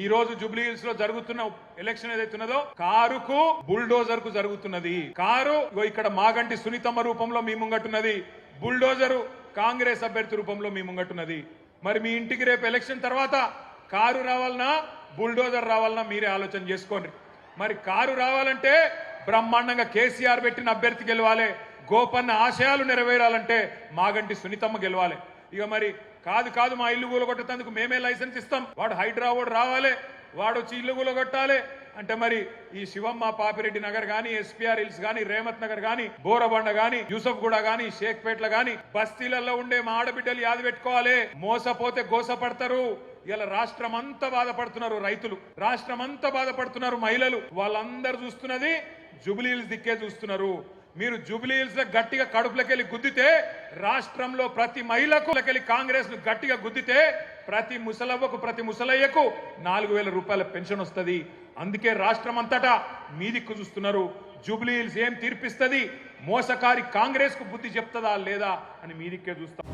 ఈ రోజు Jubilee hills లో జరుగుతున్న ఎలక్షన్ ఏదైతే ఉన్నదో కారుకు బుల్డోజర్ కు జరుగుతున్నది. కారు ఇక్కడ మాగంటి సునీతమ్మ రూపంలో మీ ముంగట్టున్నది, బుల్డోజరు కాంగ్రెస్ అభ్యర్థి రూపంలో మీ ముంగట్టున్నది. మరి మీ ఇంటికి రేపు ఎలక్షన్ తర్వాత కారు రావాలన్నా బుల్డోజర్ రావాలన్నా మీరే ఆలోచన చేసుకోండి. మరి కారు రావాలంటే బ్రహ్మాండంగా కేసీఆర్ పెట్టిన అభ్యర్థి గెలవాలి, గోపన్న ఆశయాలు నెరవేరాలంటే మాగంటి సునీతమ్మ గెలవాలి. ఇక మరి కాదు మా ఇల్లు కూలగొట్టేందుకు మేమే లైసెన్స్ ఇస్తాం, వాడు హైదరాబాద్ రావాలి, వాడు వచ్చి ఇల్లు కూలగొట్టాలి అంటే మరి ఈ శివమ్మ పాపిరెడ్డి నగర్ గాని, ఎస్పీఆర్ హిల్స్ గాని, రేమత్ నగర్ గాని, బోరబండ గాని, యూసఫ్ గూడ గాని, షేక్పేట్ల గాని బస్తీలలో ఉండే మా ఆడబిడ్డలు యాది పెట్టుకోవాలి. మోసపోతే గోసపడతారు. ఇలా రాష్ట్రం అంతా బాధపడుతున్నారు రైతులు, రాష్ట్రం అంతా బాధపడుతున్నారు మహిళలు. వాళ్ళందరూ చూస్తున్నది జూబ్లీ హిల్స్ దిక్కే చూస్తున్నారు. మీరు జూబ్లీ హిల్స్ గట్టిగా కడుపులకెళ్ళి గుద్దితే రాష్ట్రంలో ప్రతి మహిళకు కాంగ్రెస్ ను గట్టిగా గుద్దితే ప్రతి ముసలవ్వకు ప్రతి ముసలయ్యకు 4,000 రూపాయల పెన్షన్ వస్తుంది. అందుకే రాష్ట్రం అంతటా మీ దిక్కు చూస్తున్నారు. జూబ్లీ హిల్స్ ఏం తీర్పిస్తుంది, మోసకారి కాంగ్రెస్ కు బుద్ధి చెప్తుందా లేదా అని మీ దిక్కే చూస్తాం.